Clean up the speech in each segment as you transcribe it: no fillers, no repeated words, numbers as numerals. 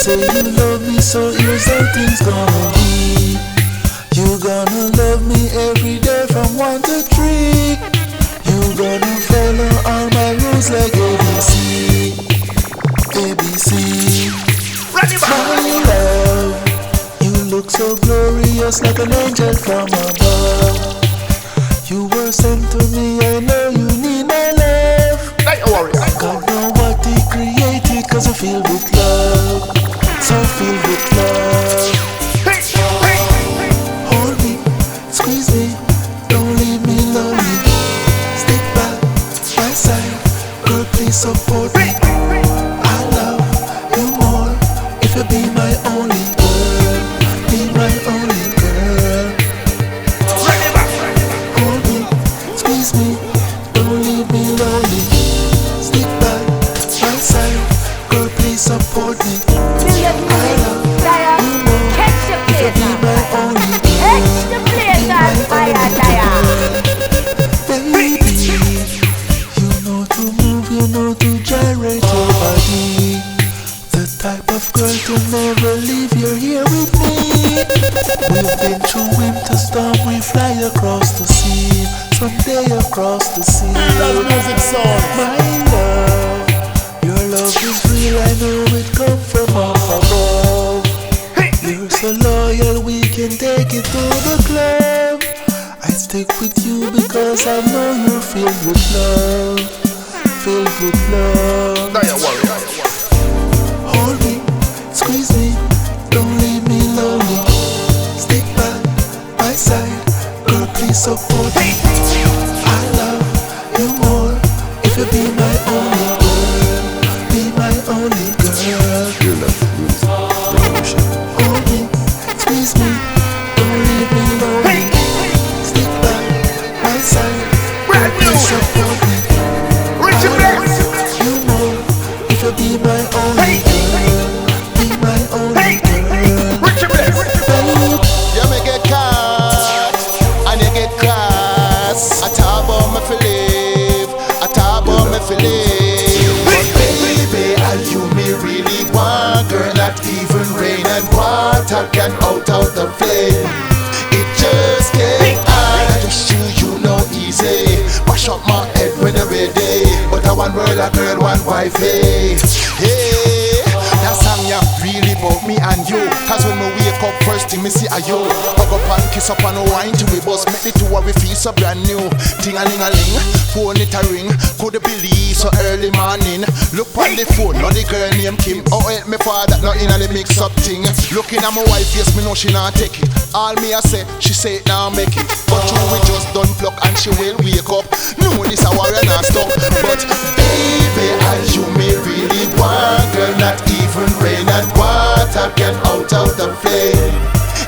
say you love me, so here's how things gonna be. You gonna love me every day from 1 to 3. You gonna follow all my rules like ABC. ABC. My love, you look so glorious like an angel from above. You were sent to me, I know you need my love. God know what he created, cause I'm filled with love. So filled with love. Hold me, squeeze me, don't leave me lonely. Stick by my side, girl please support me. I love you more if you be my only girl. Be my only girl. Hold me, squeeze me, don't leave me lonely. Stick by my side, girl please support me. I love you more if you be my only girl. Baby, you know to move, you know to gyrate your body. The type of girl to never leave, you're here with me. We've been through winter storm, we fly across the sea. Someday across the sea. Music song. My love, your love is real, I know it come from up above. You're so loyal, we can take it to the club. I stick with you because I know you're filled with love. Filled with love. Hold me, squeeze me, don't leave me lonely. Stick by my side, girl please support me. I love you more if you be my only girl. Be my only girl. Hold me, squeeze me, don't leave me lonely. Stick by my side, girl please support me. Richie, you more if you be my only girl. Be my only girl. Richie, you may get caught and you get class. I talk about me for live. I talk about me for live. But baby, are you me really want? Girl, not even rain and water can out the flame. It just can't I just you know easy. Mash up my head when you're ready. But I one word a girl, one wifey. Hey, that song ya really about me and you. Cause when me wake up first thing me see a you. Hug up and kiss up and wine till we bust. Make the two of we feel so brand new. Ting-a-ling-a-ling, phone it a ring. Could believe so early morning. Look on the phone, now the girl named Kim. Oh help me father, not in a mix up thing. Looking at my wife, yes me know she not take it. All me I say, she say it now make it. But you we just done pluck and she will wake up. No this a warrior not stop. But baby, are you me really want? Girl, not even rain and water can out the flame.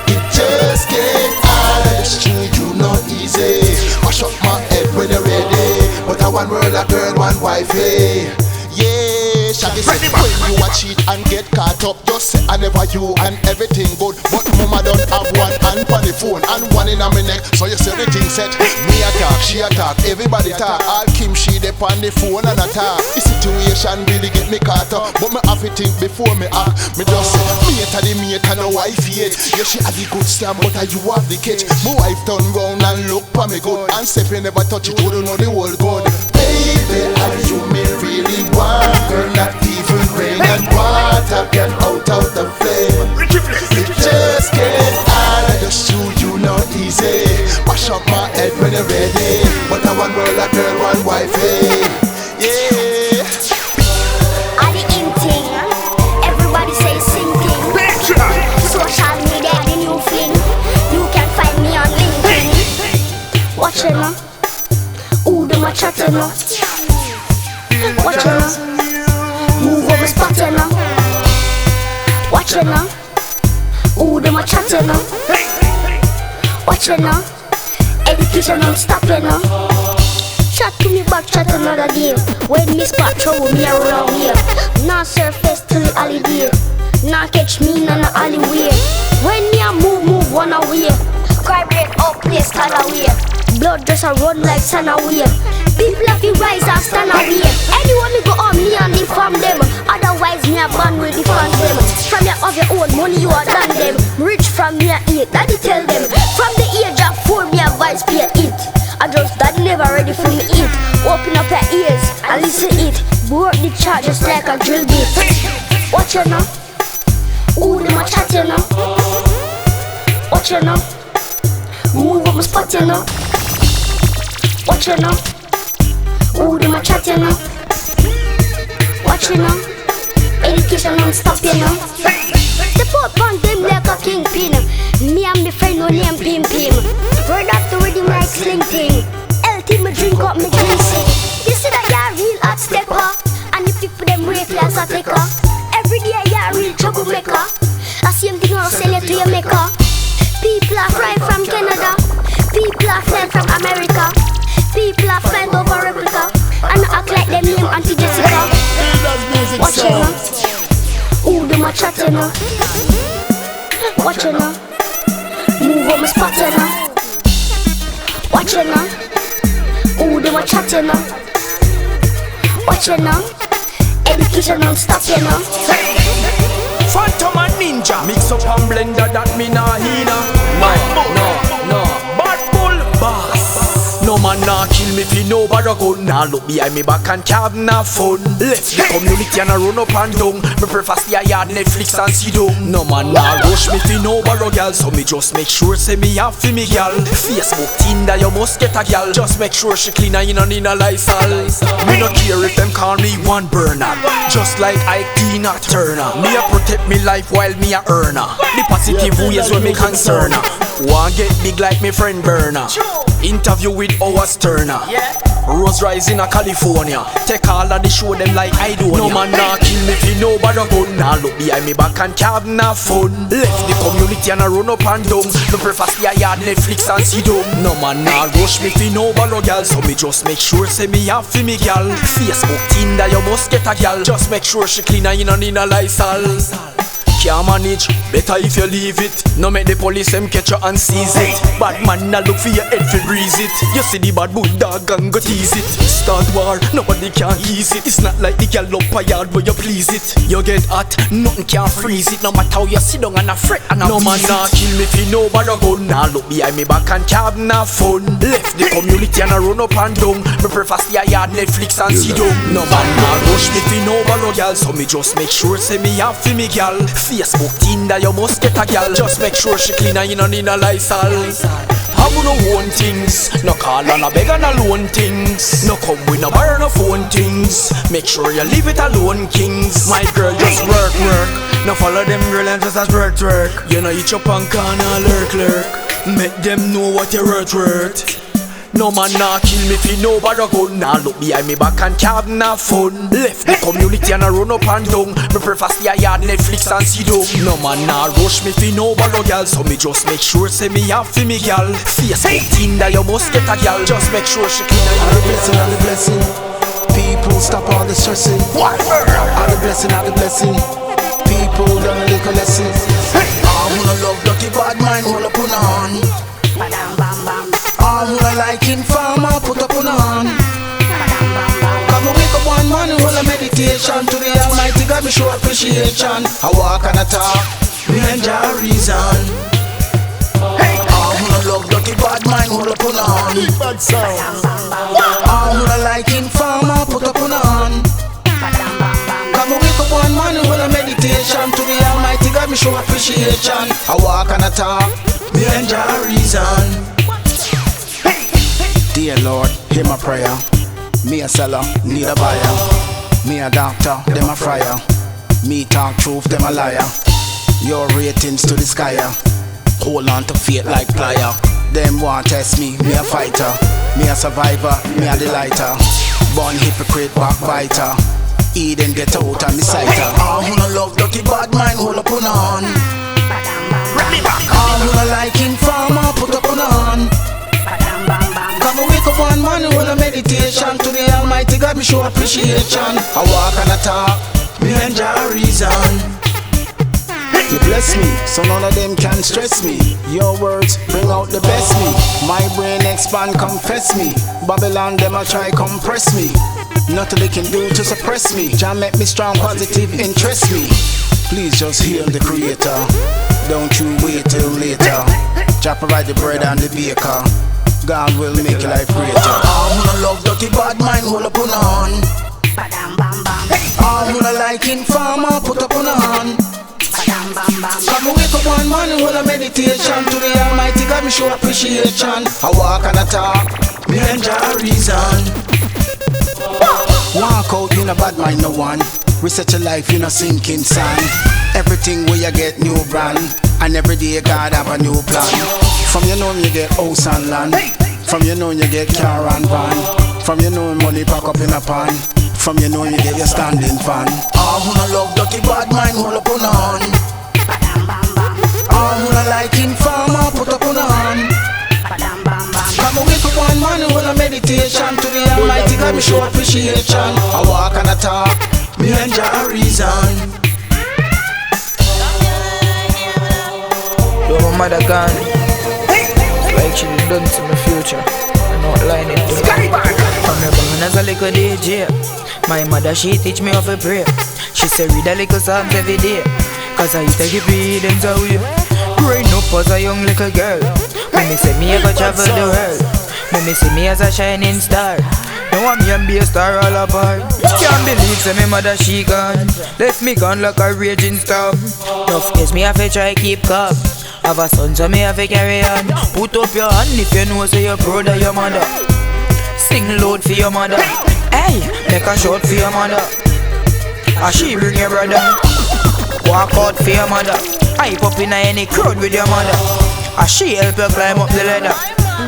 It just can't hide. It's true, you know easy. Mash up my head when you're ready. But I one word a girl, one wifey. Yeah, Shaggy said when you a cheat and get caught up, just say I never you and everything good. But mama don't have one hand on the phone and one in a me neck. So you say the thing set. Me a talk, she a talk, everybody talk. All Kim she dep on the phone and a talk. The situation really get me caught up, but me have to think before me act. Me just say mate a the mate and the wife yet. Yeah, she had the good stamp, but you have the catch. My wife turn round and look for me good and say if you never touch it, you don't know the world good. Baby, are you me really want? Girl, not even rain and water can out the flame. It just can't hide. Just you know easy. Mash up my head when you're ready. But I one word a girl, one wifey. Yeah. All the in thing, everybody say sinking. Social media, the new thing. You can find me on LinkedIn. Watch it now. Ooh, them a chatter now. Watch it now. Move over spot it now. Watch it now. Ooh, them a chatter now. Watch it now. Education don't stop it now. Chat to me back, chat another day. When me spot trouble me around here. Now surface till the holiday. Now catch me in an alleyway. When me a move one away. Cry break up, place stand away. Blood just a run like sun away. People have to rise and stand away. Anyone me go on me and inform them. Otherwise me a ban will defend them. From your money you are done them. Rich from me I eat, daddy tell them. From the age of 4 me advice pay it. I just daddy never ready for me eat. Open up your ears and listen it. Work the chart just like a drill bit. Watch you now. Ooh, them a chat you now. Watch you now. Move up my spot you now. Watch you now. Ooh, them a chat you now. Watch you now. Education non-stop you know. Step up on them like a kingpin. Me and my friend no name Pim Pim. Word after reading like sling thing. LT me drink up me juice. You see that you're real hot stepper. And if people them wake as a taker. Every day you're real troublemaker. I same thing I'll sell it to your maker. People are flying from Canada. People are flying from America. People are flying over replica. And I act like them name Auntie Jessica. Watch you now. Ooh, them a chat you know. Watch you now. Move on my spot you know. Watch you now. Ooh, them a chat you know. Watch you now. Education non-stop you know. Phantom and Ninja mix up and blender that me nah hina. No Badbull boss. No man nah kill me fi no Barrow gun. Nah look behind me back and have nah fun. Left the community and I run up and down. Me prefer stay a yard Netflix and see down. No man nah rush me fi no Barrow gal. So me just make sure say me have fi me gal. Facebook, Tinder, you must get a gal. Just make sure she clean and in a Lysol. Me no care if them call me one burner. Just like Ike Tina Turner. Me a protect me life while me a earner. The positive ways when me concern her. Want get big like me friend Burner. Interview with Howard Turner. Rose Rise in a California. Take all of the show them like I do. No man nah kill me fi no Barrow gun. Nah look behind me back and have nah fun. Left the community and I run up and down. Me prefer stay a yard Netflix and see down. No man nah rush me fi no Barrow gal. So me just make sure say me have fi me gal. Facebook, Tinder, you must get a gal. Just make sure she clean and in a Lysol. Can't manage, better if you leave it. No make the police them catch you and seize it. Bad man nah look for your head fi breeze it. You see the bad bull dog and go tease it. Start war, nobody can ease it. It's not like the girl up a yard where you please it. You get hot, nothing can freeze it. No matter how you sit down and a fret and a no man nah kill me fi no Barrow gun. Nah look behind me back and have nah fun. Left the community and I run up and down. Me prefer stay a yard Netflix and see down. No man nah rush me fi no Barrow gal. So me just make sure say me have fi me gal. Facebook, Tinder, you must get a gal. Just make sure she clean and in a Lysol. Have no own things. No call and a beg and a loan things. No come with no borrow no phone things. Make sure you leave it alone, kings. My girl just work. No follow them girl and just as work. You know each up and corner lurk. Make them know what you're worth. No man nah kill me fi no Barrow gun. Nah look behind me back and have nah fun. Left the community and I run up and down. Me prefer stay a yard Netflix and see down. No man nah rush me fi no Barrow gal. So me just make sure say me have fi me gal. Facebook, Tinder, you must get a gal. Just make sure she clean All the blessing. People stop all the stressing. Walberg. All the blessing. People learn a little lesson. All who no love dirty bad mind, hold up on hand. All who no like informer, put up on hand. Come and wake up one morning, hold a meditation to the Almighty God, me show appreciation. I walk and I talk, me enjoy reason. All who no love dirty bad mind, hold up on hand. All who no like informer, put up on hand. Come and wake up one morning, hold a meditation to the Almighty God, me show appreciation. I walk and I talk, me enjoy reason. Dear Lord, hear my prayer. Me a seller, need a buyer. Me a doctor, them a friar. Me talk truth, them a liar. Your ratings to the sky. Hold on to faith like plier. Them want test me a fighter. Me a survivor, me a delighter. Born hypocrite, backbiter. Eden get out and me sighter. All who no love dirty bad mind, hold up on hand. All who no like informer, put up on hand. Come and wake up one morning with a meditation to the Almighty God, me show appreciation. I walk and I talk, me enjoy reason. You bless me, so none of them can stress me. Your words bring out the best me. My brain expand, confess me. Babylon, them a try compress me. Nothing they can do to suppress me. Jah make me strong, positive, interest me. Please just heal the creator. Don't you wait till later. Jah provide the bread and the baker. God will make your life greater. All who no love dirty bad mind, hold up on a hand. All who no like informer, put up on a hand. Come wake up one morning, hold a meditation to the Almighty God, me show appreciation. I walk and I talk, me enjoy a reason. Walk out in a bad mind, no one. Reset your life in a sinking sand. Everything where you get new brand, and every day God have a new plan. From you know you get house and land. From you know you get car and van. From you know money pack up in a pan. From you know you get your standing fan. All who no love dirty bad mind, hold up on a hand. All who no like informer, put up on a hand. Come wake up one morning, hold a meditation to the Almighty God, me show appreciation. I walk and I talk, me enjoy a reason. Yo, my mother gone. Like she done to my future. I'm not lying it to Skyy. From me born as a little DJ. My mother she teach me how to pray. She say read a little psalms every day. Cause I used to give readings away. Growing up as a young little girl. When me say me ever travel the world. When me see me as a shining star. Now I'm young be a star all apart. Can't believe say me mother she gone. Left me gone like a raging storm. Enough case me have to try keep calm. Have a son so me have to carry on. Put up your hand if you know say you're proud of your mother. Sing loud for your mother. Hey, make a shot for your mother. And she bring your brother. Walk out for your mother. Hype up in any crowd with your mother. And she help you climb up the ladder.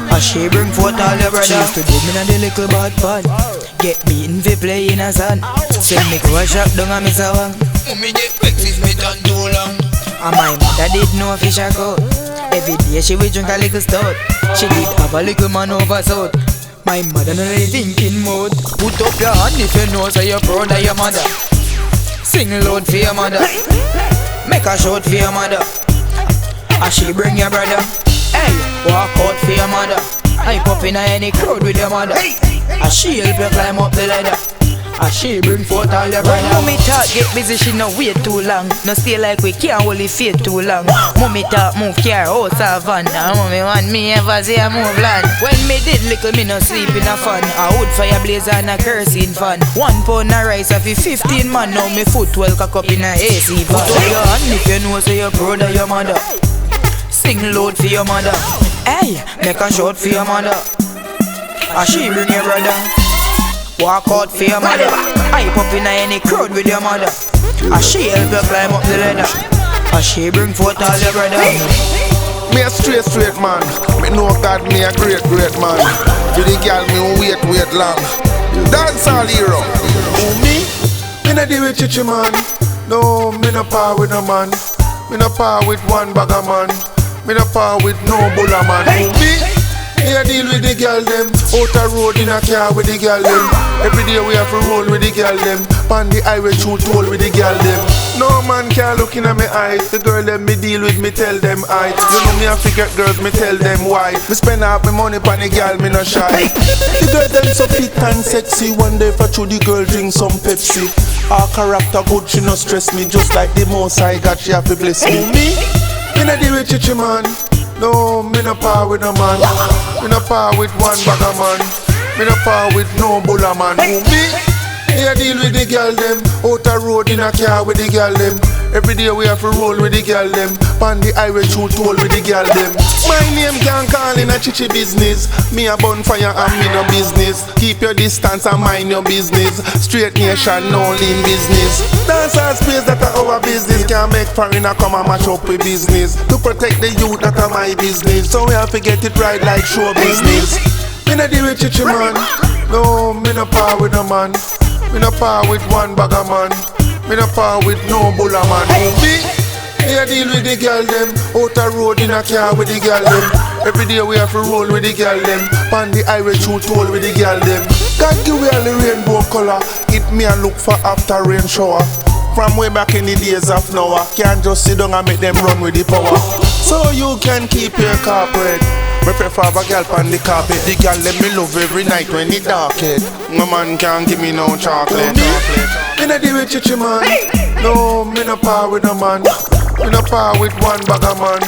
And she bring forth all your brother. She used to do me in the little bad pad. Get beaten for play in a sand. Send me go a shop down and miss a wang. Mommy get vexed if me done too long. And my mother did no fish a coat. Every day she would drink a little stout. She did have a little man over south. My mother no really thinking mode. Put up your hand if you know say you're proud of your mother. Sing loud for your mother. Make a shout for your mother. And she bring your brother. Hey, walk out for your mother. I pop in any crowd with your mother. And she help you climb up the ladder. And she bring forth all your brother. Mommy talk get busy, she no wait too long. No stay like we can't hold it fate too long. Mommy talk move car, house or van. And mommy want me ever say I move land. When me did little me no sleep in a fan. A wood fire blaze and a kerosene fan. 1 pound of rice of 15 man. Now me foot well cock up in a AC van. Put up your hand if you know say you're proud of your mother. Sing loud for your mother. Hey, make a shout for your mother. And she bring your brother. Walk out for your mother. Hype up in any crowd with your mother. And she help you climb up the ladder. And she bring forth all your brother. Me a straight man. Me know God me a great man. To the girl me wait long. Dancehall Hero. Who me? Me no deal with chichi man. No, me no par with no man. Me no par with one bag of man. Me no par with no bulla man. Who me? Me a deal with the girl them. Out a road in a car with the girl them. Every day we have to roll with the girl them. Pan the highway through toll with the girl them. No man can look in at me eyes. The girl them me deal with, me tell them I. You know me a figure girls, me tell them why. Me spend half my money pan the girl, me no shy. The girl them so fit and sexy. One day for true the girl drink some Pepsi. Her character good, she no stress me. Just like the most I got, she have to bless me. Me no deal with chichi man. No, me no par with no man. Me no par with one bag of man. Me no par with no bulla man. Who me? Me a deal with the girl them. Out a road in a car with the girl them. Every day we have to roll with the girl them. Pan the highway through toll with the girl them. My name can't call in a chichi business. Me a bonfire and me no business. Keep your distance and mind your business. Straight nation, no lean business. Dance our space that are our business. Can't make foreigner come and mash up with business. To protect the youth that are my business. So we have to get it right like show business. Me no deal with chichi man. No, me no par with no man. Me no par with one bag of man. Me no par with no bulla man. Me a deal with the girl them. Out a road in a car with the girl them. Every day we have to roll with the girl them. Pan the highway through toll with the girl them. God give me all the rainbow color. It me a look for after rain shower. From way back in the days of now, can't just sit down and make them run with the power. So you can keep your corporate. Me prefer a girl on the carpet. The girl let me love every night when it dark head. My man can't give me no chocolate. Me no deal with chichi man. No, me no par with a man. Me no par with one bag of man.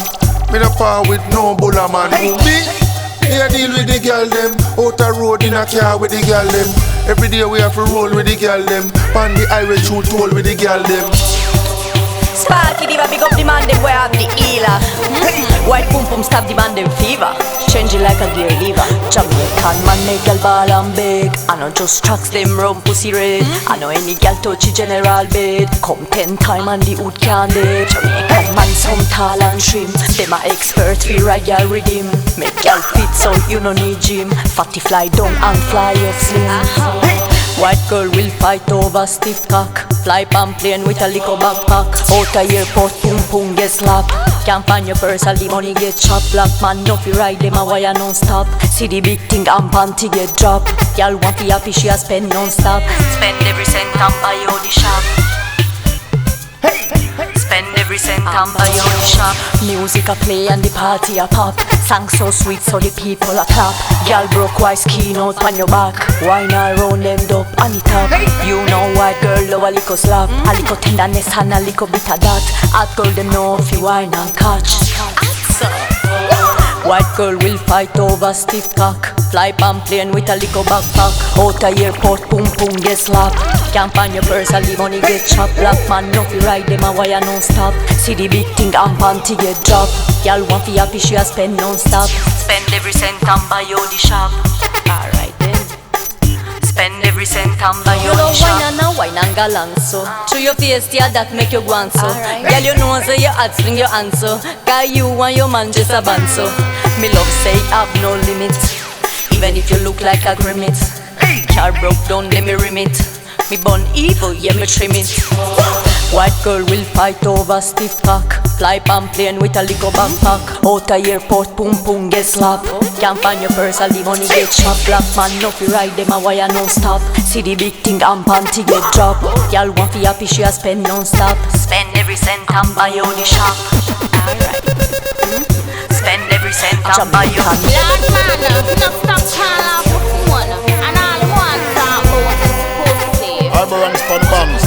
Me no par with no bulla man. Me a deal with the girl them. Out a road in a car with the girl them. Every day we have to roll with the girl them. On the highway through toll with the girl them. Sparky Diva, big up the man, them boy have the healer. White pum pum stab the man, them fever. Change it like a gear lever. Jamaican man make girl ball and big. I know just tracks them rum pussy red. I know any girl touch the general bed. Come 10 time and the hood can dead. Jamaican man some tall and trim. Them a expert we ride girl rhythm. Make girl fit so you no need gym. Fatty fly down and fly up slim. White girl will fight over stiff cock. Fly pan plane with a little backpack. Out a airport, pum pum get slapped. Can't find your purse, all the money get chopped. Black man, no fi ride them a wire non-stop. See the big thing and panty get dropped. Y'all want fi happy, she a spend non-stop. Spend every cent and buy all the shop. Spend every cent and buy all the shop. Music a play and the party a pop. Song so sweet so the people a clap. Y'all broke white skin out on your back. Wine around them dope on the top. You know white girl love a little slap. A little tenderness and a little bit of that. Hot girl them know if you wine and catch. White girl will fight over stiff cock. Fly pan plane with a little backpack. Out a airport, pum pum get slapped. Can't find your purse, all the money get chopped. Black man, no fi ride them a wire non-stop. See the big thing and panty get dropped. Y'all want fi happy, she a spend non-stop. Spend every cent and buy all the shop. Alright then. Spend every cent and buy all the shop. You know wine and galang so. Through your face, yeah, that make you go so. Girl, you know so your heart swing your hand so. Cause you and your man just a band so. Me love say have no limit. Even if you look like a grimace. Car broke down, let me rim it. Me born evil, yeah, me trim it. White girl will fight over stiff cock. Fly pan plane with a little backpack. Out a airport, pum pum get slapped. Can't find your purse, all the money get chopped. Black man, no fi ride them a wire non-stop. See the big thing and panty get dropped. Y'all want fi happy, she a spend non-stop. Spend every cent and buy all the shop. Alright. Spend every cent and buy all the shop. Black man, no stop calling off the phone. And all the ones that want pussy. Iba Rank span bangs.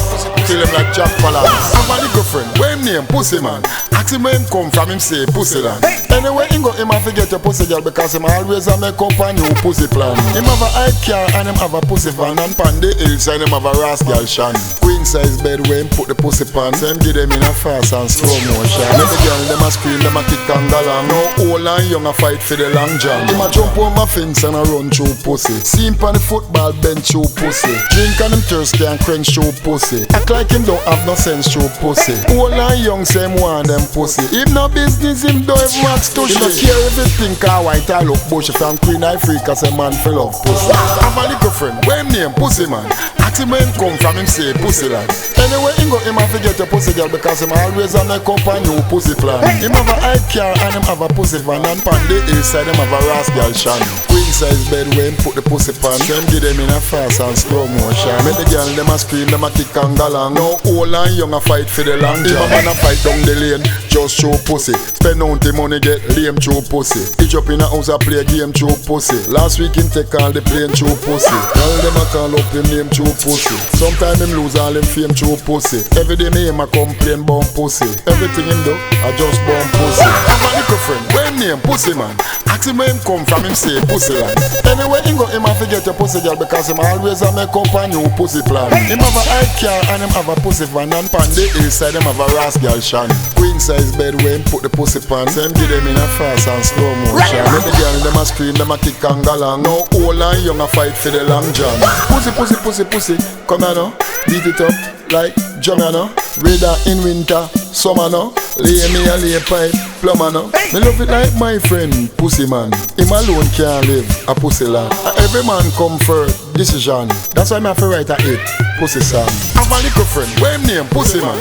Kill him like Jack Palance. I'm a girlfriend, where him name Pussy Man. Ask him where him come from, him say Pussy Land. Anyway, him go him have to get your pussy girl because him always a make up a new pussy plan. Him have a high car and him have a pussy van. And pan the hillside him have a rascal shan. Queen size bed where him put the pussy pan. So him give them in a fast and slow motion. Make the girl them a scream, them a kick and galang. No old and young a fight for the long jam. Him a jump over my fence and a run through pussy. See him pan the football bench through pussy. Drink and him thirsty and quench through pussy. Act like him don't have no sense through pussy. Old and young say him want them pussy. Him no business, him don't have max touch. Him no care if it think a white I look bushy. From Queen Africa say man full of pussy. I have a little friend, where him name Pussy Man. Ask him where him come from, him say Pussy Land. Anyway, him go him have to get a pussy girl because him always on a come a new pussy plan. Him have a high car and him have a pussy van. And pan the hillside him have a rascal shan. Queen size bed where him put the pussy pan. So him give them in a fast and slow motion. Make the girl them a scream, them a kick and galang. No old and young a fight for the long jam. Him a man a fight down the lane, just show pussy. Spend out the money, get lame through pussy. Hitch up in a house a play a game through pussy. Last week him take all the plane through pussy. All them a call up him name through pussy. Sometimes him lose all him fame through pussy. Every day me him a complain about pussy. Everything him do, I just born pussy. I have a little friend, where him name Pussy Man. Ask him where him come from, him say Pussy Land. Anyway, him go him have to get a pussy girl because him always a make up a new pussy plan. Him have a high car and him have a pussy van. And pan the hillside him have a rascal shan. Queen size bed where him put the pussy pan. So him give them in a fast and slow motion. Let the girl them a scream, them a kick and galang. No old and young a fight for the long jam. Pussy, pussy, pussy, pussy, come here now. Beat it up like drum here now. Weather in winter, summer now. Lay me a lay pipe, plumber now. Me love it like my friend, Pussy Man. Him alone can't live a pussy land. Every man come for decision. That's why me have to write a hit, Pussy song. I have a little friend, where him name Pussy Man.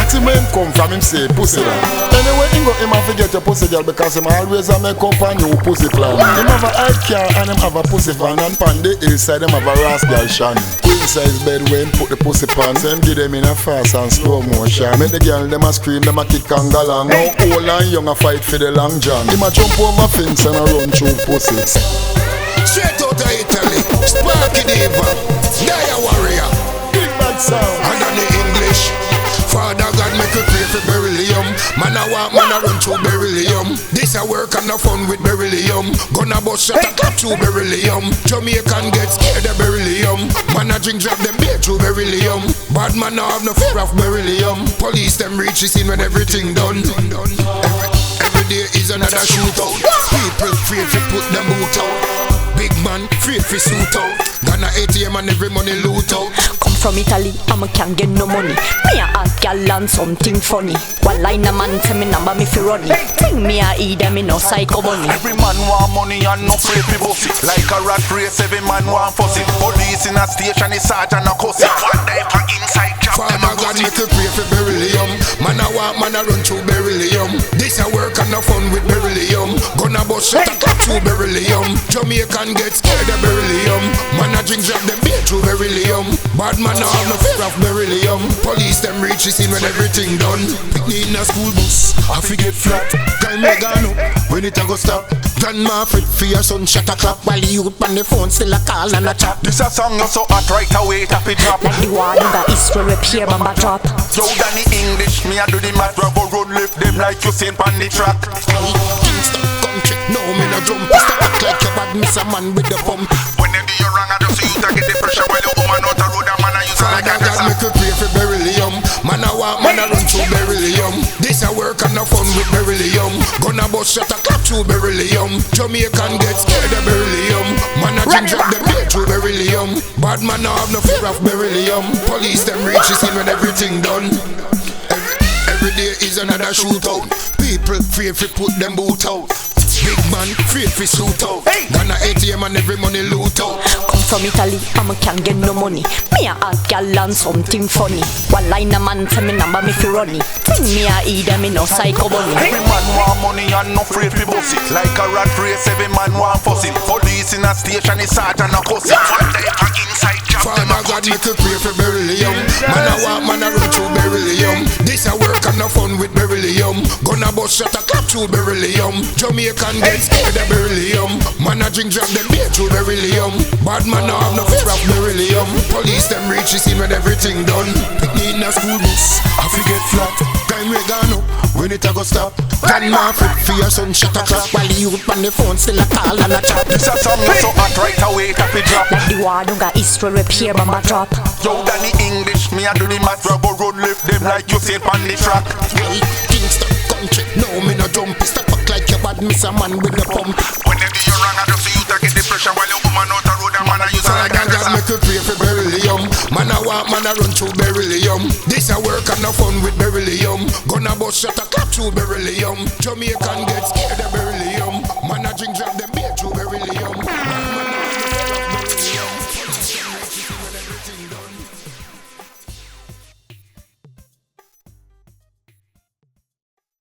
Ask him where him come from, him say pussy down. Anyway, him go him have to get your pussy girl because him always a make up a new pussy plan. Him have a high car and him have a pussy van, and pan the hillside him have a ras girl shan. Queen size bed where him put the pussy pants, him give them in a fast and slow motion. Make the girl them a scream, them a kick and galang. Now old and young a fight for the long john. Him a jump over fence and a run through pussies. Straight out of Italy, Sparky Diva, Dia Warrior, Big bad sound. and on the English. Father God make you pray for Berryllium. Man I want man I run through Berryllium. This a work and a fun with Berryllium. Gonna bust shot a clap through Berryllium. Jamaican get scared of Berryllium. Man I drink drop them beer through Berryllium. Bad man I have no fear of Berryllium. Police them reach the scene when everything done. Every day is another shootout. People afraid to put them boot out. Big man, afraid to suit out. Gonna ATM and every money loot out. Come from Italy, I'm a can't get no money. Me a ask gal and something funny. One line a man tell me number me fi run it. Think me a eat them me no psycho bunny. Every man want money and no afraid to bust it. Like a rat race, every man want fuss it. Police in a station, the sergeant a cuss it. One day for inside job, them a Father God cuss make it. you pray for Berryllium. Man I want man I run through Berryllium. This a work and a fun with Berryllium. Gonna bust shot a clap through Berryllium. Jamaican get scared of Berryllium. Man I drink drop them beer through Berryllium. Bad man I have no fear of Berryllium. Police them reach the scene when everything done. Pick me in a school bus, I forget flat. Guy me gone up, when it a go stop. Grandma fit for your son shut a clap. While the youth on the phone still a call and a chat. This a song you so hot right away, tap it drop. Like the war in the Israel repair mama drop. Yo, Danny English, me a do the math, we go run lift them like you seen on the track. Kingston country, no me no jump. Stop act like you bad miss a man with the pump. When they do you wrong, I just see you to get the pressure while you woman out the road and man I use it like a God make you pray for Berryllium. Man I want man I run through Berryllium. This a work and a fun with Berryllium. Gonna bust shot a clap through Berryllium. Jamaican get scared of Berryllium. Man I drink drop them beer through Berryllium. Bad man I have no fear of Berryllium. Police them reach the scene when everything done. Every day is another shootout. People fear to put them boot out. Big man, fear to suit out. Gonna ATM and every money loot out. Come from Italy, I'm a can't get no money. Me a ask gal and something funny. One line a man tell me number me fi run it. Think me a eat them me no psycho bunny. Every man want money and no afraid to bust it. Like a rat race, every man want fuss it. Police in a station, the sergeant a cuss it. One day for inside job, them a Father God cut it. make you pray for Berryllium. Man I want man I run through Berryllium. This a work and a fun with Berryllium. Gonna bust shot a clap through Berryllium. Jamaican get scared of Berryllium. Man I drink drop them beer through Berryllium. Bad man I have no fear of Berryllium. Police them reach the scene when everything done. Pick me in a school bus, I forget flat. Time we gone up, when it a go stop. Grandma fit for your son shut a clap. While the youth on the phone still a call and a chat. This a song you so hot right away, tap it drop. Like the war in the Israel repair mama drop. Yo, Danny English, me a do the math, we go run lift them like you seen on the track. Hey, Kingston country, no me no jump. Stop act like you bad miss a man with the pump. When they do you wrong, I just see you to get the pressure while you woman out the road and man I use it like a God make you pray for Berryllium. Man I want man I run through Berryllium. This a work and a fun with Berryllium. Gonna bust shot a clap through Berryllium. Jamaican get scared of Berryllium. Man I drink drop them beer through Berryllium.